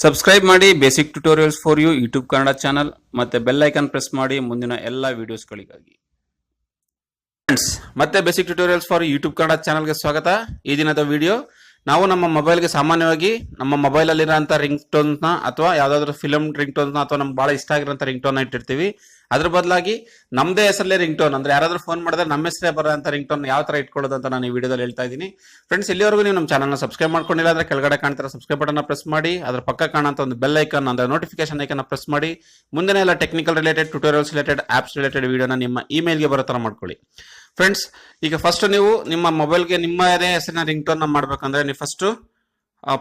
Subscribe ಮಾಡಿ basic tutorials for you YouTube Kannada channel ಮತ್ತೆ bell icon press ಮಾಡಿ ಮುಂದಿನ ಎಲ್ಲ ವಿಡಿಯೋಸ್ಗಳಿಗಾಗಿ. ಫ್ರೆಂಡ್ಸ್, ಮತ್ತೆ basic tutorials for YouTube Kannada ಚಾನಲ್ಗೆ ಸ್ವಾಗತ. ಈ ದಿನದ ವಿಡಿಯೋ ನಾವು ನಮ್ಮ ಮೊಬೈಲ್ಗೆ ಸಾಮಾನ್ಯವಾಗಿ ನಮ್ಮ ಮೊಬೈಲ್ ಅಲ್ಲಿರೋಂಥ ರಿಂಗ್ ಟೋನ್ನ ಅಥವಾ ಯಾವ್ದಾದ್ರು ಫಿಲಮ್ ರಿಂಗ್ ಟೋನ್ನ ಅಥವಾ ನಮ್ಗೆ ಬಹಳ ಇಷ್ಟ ಆಗಿರೋಂಥ ರಿಂಗ್ ಟೋನ್ ಇಟ್ಟಿರ್ತೀವಿ. ಅದ್ರ ಬದಲಾಗಿ ನಮ್ದೇ ಹೆಸರಲ್ಲೇ ರಿಂಗ್ ಟೋನ್ ಅಂದ್ರೆ ಯಾರಾದ್ರೂ ಫೋನ್ ಮಾಡಿದ್ರೆ ನಮ್ಮ ಹೆಸರೇ ಬರೋಂಥ ರಿಂಗ್ ಟೋನ್ ಯಾವ ತರ ಇಟ್ಕೊಳ್ಳೋದು ಅಂತ ನಾನು ಈ ವಿಡಿಯೋದಲ್ಲಿ ಹೇಳ್ತಾ ಇದ್ದೀನಿ. ಫ್ರೆಂಡ್ಸ್, ಇಲ್ಲಿವರೆಗೂ ನೀವು ನಮ್ಮ ಚಾನಲ್ನ ಸಬ್ಸ್ಕ್ರೈಬ್ ಮಾಡ್ಕೊಂಡಿಲ್ಲ ಅಂದ್ರೆ ಕೆಳಗಡೆ ಕಾಣ್ತಿರೋ ಸಬ್ಸ್ಕ್ರೈಬ್ ಬಟನ್ ಪ್ರೆಸ್ ಮಾಡಿ, ಅದ್ರ ಪಕ್ಕ ಕಾಣುವಂತ ಒಂದು ಬೆಲ್ ಐಕಾನ್ ಅಂದ್ರೆ ನೋಟಿಫಿಕೇಶನ್ ಐಕಾನ್ ಪ್ರೆಸ್ ಮಾಡಿ ಮುಂದಿನ ಎಲ್ಲ technical related, tutorials related, apps related ವಿಡಿಯೋನ ನಿಮ್ಮ ಇಮೇಲ್ಗೆ ಬರೋ ತರ ಮಾಡ್ಕೊಳ್ಳಿ. ಫ್ರೆಂಡ್ಸ್, ಈಗ ಫಸ್ಟ್ ನೀವು ನಿಮ್ಮ ಮೊಬೈಲ್ಗೆ ನಿಮ್ಮದೇ ಹೆಸರಿನ ರಿಂಗ್ ಟೋನ್ ಮಾಡ್ಬೇಕಂದ್ರೆ ನೀವು ಫಸ್ಟ್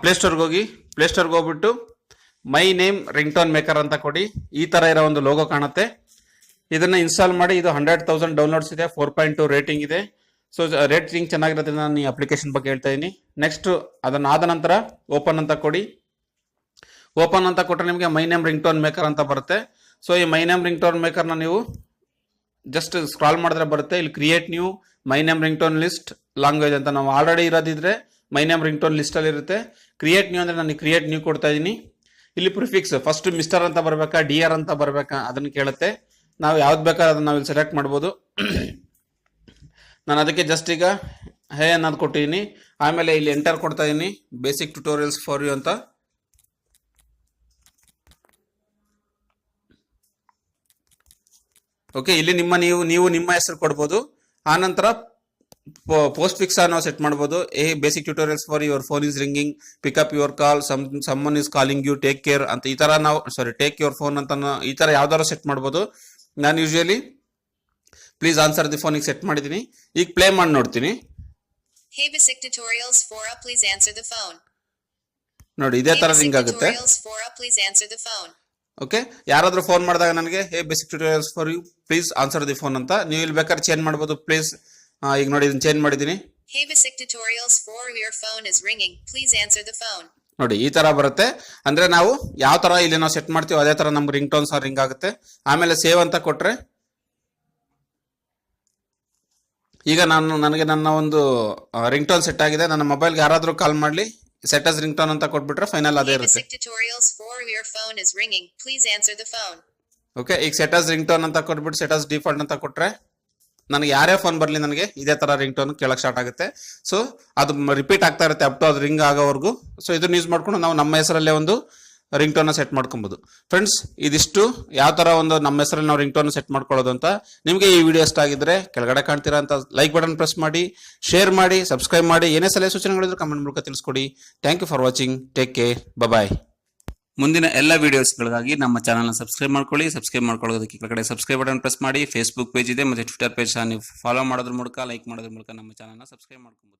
ಪ್ಲೇಸ್ಟೋರ್ಗೆ ಹೋಗಿ, ಪ್ಲೇಸ್ಟೋರ್ಗೆ ಹೋಗ್ಬಿಟ್ಟು ಮೈ ನೇಮ್ ರಿಂಗ್ ಟೋನ್ ಮೇಕರ್ ಅಂತ ಕೊಡಿ. ಈ ತರ ಇರೋ ಒಂದು ಲೋಗೋ ಕಾಣುತ್ತೆ. ಇದನ್ನ ಇನ್ಸ್ಟಾಲ್ ಮಾಡಿ. ಇದು 100,000 ಡೌನ್ಲೋಡ್ಸ್ ಇದೆ, 4.2 ರೇಟಿಂಗ್ ಇದೆ. ಸೊ ರೇಟಿಂಗ್ ಚೆನ್ನಾಗಿರೋದ್ರಿಂದ ನಾನು ಈ ಅಪ್ಲಿಕೇಶನ್ ಬಗ್ಗೆ ಹೇಳ್ತಾ ಇದ್ದೀನಿ. ನೆಕ್ಸ್ಟ್ ಅದನ್ನಾದ ನಂತರ ಓಪನ್ ಅಂತ ಕೊಡಿ. ಓಪನ್ ಅಂತ ಕೊಟ್ಟರೆ ನಿಮಗೆ my name ring tone maker ಅಂತ ಬರುತ್ತೆ. ಸೊ ಈ ಮೈ ನೇಮ್ ರಿಂಗ್ ಟೋನ್ ಮೇಕರ್ನ ನೀವು ಜಸ್ಟ್ ಸ್ಕ್ರಾಲ್ ಮಾಡಿದ್ರೆ ಬರುತ್ತೆ. ಇಲ್ಲಿ create new my name ring tone list language ಅಂತ ನಾವು ಆಲ್ರೆಡಿ ಇರೋದಿದ್ರೆ my name ring tone list ಅಲ್ಲಿ ಇರುತ್ತೆ. ಕ್ರಿಯೇಟ್ ನ್ಯೂ ಅಂದ್ರೆ ನಾನು ಕ್ರಿಯೇಟ್ ನ್ಯೂ ಕೊಡ್ತಾ ಇದ್ದೀನಿ. ಇಲ್ಲಿ ಪ್ರಿಫಿಕ್ಸ್ ಫಸ್ಟ್ ಮಿಸ್ಟರ್ ಅಂತ ಬರ್ಬೇಕಾ, ಡಿಆರ್ ಅಂತ ಬರ್ಬೇಕಾ ಅದನ್ನ ಕೇಳುತ್ತೆ. ನಾವು ಯಾವ್ದು ಬೇಕಾದ್ರೆ ಅದನ್ನ ನಾವಿಲ್ಲಿ ಸೆಲೆಕ್ಟ್ ಮಾಡ್ಬೋದು. ನಾನು ಅದಕ್ಕೆ ಜಸ್ಟ್ ಈಗ ಹೇ ಅನ್ನೋದು ಕೊಟ್ಟಿದ್ದೀನಿ. ಆಮೇಲೆ ಇಲ್ಲಿ ಎಂಟರ್ ಕೊಡ್ತಾ ಇದ್ದೀನಿ, ಬೇಸಿಕ್ ಟ್ಯುಟೋರಿಯಲ್ಸ್ ಫಾರ್ ಯು ಅಂತ. ಓಕೆ, ಇಲ್ಲಿ ನೀವು ನಿಮ್ಮ ಹೆಸರು ಕೊಡ್ಬೋದು. ಆನಂತರ ಪೋಸ್ಟ್ ಫಿಕ್ಸ್ ನಾವು ಸೆಟ್ ಮಾಡ್ಬೋದು. Basic tutorials for your phone is ringing, pick up your call, someone is calling you, take care ಅಂತ ಈ ತರ ನಾವು ಟೇಕ್ ಯುವರ್ ಫೋನ್ ಅಂತ ಈ ತರ ಯಾವ್ದಾದ್ರು ಸೆಟ್ ಮಾಡ್ಬೋದು. ನಾನು usually please answer the phone set ಮಾಡಿದ್ದೀನಿ. ಈಗ ಪ್ಲೇ ಮಾಡಿ ನೋಡ್ತೀನಿ. ನೋಡಿ, ಇದೇ ತರ ರಿಂಗ್ ಆಗುತ್ತೆ. ಓಕೆ, ಯಾರಾದ್ರೂ ಫೋನ್ ಮಾಡಿದಾಗ ನನಗೆ basic tutorials for you please answer the phone ಅಂತ ನೀವು ಇಲ್ಲಿ ಬೇಕಾದ್ರೆ ಚೇಂಜ್ ಮಾಡ್ಬೋದು. ಪ್ಲೀಸ್ ಈಗ ನೋಡಿ ಇದನ್ನ ಚೇಂಜ್ ಮಾಡಿದ್ದೀನಿ. ನೋಡಿ ಈ ತರ ಬರುತ್ತೆ. ಅಂದ್ರೆ ನಾವು ಯಾವ ತರ ಇಲ್ಲಿ ನಾವು ಸೆಟ್ ಮಾಡ್ತೀವಿ ಅದೇ ತರ ನಮ್ಗೆ ರಿಂಗ್ ಟೋನ್ಸ್ ರಿಂಗ್ ಆಗುತ್ತೆ. ಆಮೇಲೆ ಸೇವ್ ಅಂತ ಕೊಟ್ರೆ ಈಗ ನನಗೆ ನನ್ನ ಒಂದು ರಿಂಗ್ ಟೋನ್ ಸೆಟ್ ಆಗಿದೆ. ನನ್ನ ಮೊಬೈಲ್ಗೆ ಯಾರಾದ್ರೂ ಕಾಲ್ ಮಾಡ್ಲಿ ಸೆಟ್ ಆಸ್ ರಿಂಗ್ ಟೋನ್ ಅಂತ ಕೊಟ್ಬಿಟ್ರೆ ಫೈನಲ್ ಅದೇ ಇರುತ್ತೆ. ಓಕೆ, ಈಗ ಸೆಟ್ ಆಸ್ ರಿಂಗ್ ಟೋನ್ ಅಂತ ಕೊಟ್ಬಿಟ್ಟು ಸೆಟ್ ಆಸ್ ಡಿಫಾಲ್ಟ್ ಅಂತ ಕೊಟ್ರೆ ನನಗೆ ಯಾರೇ ಫೋನ್ ಬರಲಿ ನನಗೆ ಇದೇ ತರ ರಿಂಗ್ ಟೋನ್ ಕೇಳಕ್ ಸ್ಟಾರ್ಟ್ ಆಗುತ್ತೆ. ಸೊ ಅದು ರಿಪೀಟ್ ಆಗ್ತಾ ಇರುತ್ತೆ ಅಪ್ ಟು ಅದು ರಿಂಗ್ ಆಗೋವರೆಗೂ. ಸೊ ಇದನ್ನ ಯೂಸ್ ಮಾಡ್ಕೊಂಡು ನಾವು ನಮ್ಮ ಹೆಸರಲ್ಲೇ ಒಂದು ರಿಂಗ್ ಟೋನ್ ಸೆಟ್ ಮಾಡ್ಕೊಬಹುದು. ಫ್ರೆಂಡ್ಸ್, ಇದಿಷ್ಟು ಯಾವ ತರ ಒಂದು ನಮ್ಮ ಹೆಸರಲ್ಲಿ ನಾವು ರಿಂಗ್ ಟೋನ್ ಸೆಟ್ ಮಾಡ್ಕೊಳ್ಳೋದು ಅಂತ. ನಿಮಗೆ ಈ ವಿಡಿಯೋ ಇಷ್ಟ ಆಗಿದ್ರೆ ಕೆಳಗಡೆ ಕಾಣ್ತೀರಾ ಅಂತ ಲೈಕ್ ಬಟನ್ ಪ್ರೆಸ್ ಮಾಡಿ, ಶೇರ್ ಮಾಡಿ, ಸಬ್ಸ್ಕ್ರೈಬ್ ಮಾಡಿ. ಏನೇ ಸಲಹೆ ಸೂಚನೆಗಳಿದ್ರು ಕಮೆಂಟ್ ಮೂಲಕ ತಿಳಿಸ್ಕೊಡಿ. Thank you for watching. Take care. Bye. ಮುಂದಿನ ಎಲ್ಲ ವಿಡಿಯೋಸ್ಗಳಿಗಾಗಿ ನಮ್ಮ ಚಾನಲ್ನ ಸಬ್ಸ್ಕ್ರೈಬ್ ಮಾಡ್ಕೊಳ್ಳಿ. ಸಬ್ಸ್ಕ್ರೈಬ್ ಮಾಡ್ಕೊಳ್ಳೋದಕ್ಕೆ ಕೆಳಗಡೆ ಸಬ್ಸ್ಕ್ರೈಬ್ ಬಟನ್ ಪ್ರೆಸ್ ಮಾಡಿ. ಫೇಸ್ಬುಕ್ ಪೇಜ್ ಇದೆ ಮತ್ತೆ ಟ್ವಿಟರ್ ಪೇಜ್ ನೀವು ಫಾಲೋ ಮಾಡೋದ್ರ ಮೂಲಕ, ಲೈಕ್ ಮಾಡೋದ್ರ ಮೂಲಕ ನಮ್ಮ ಚಾನಲ್ನ ಸಬ್ಸ್ಕ್ರೈಬ್ ಮಾಡ್ಕೊಬಹುದು.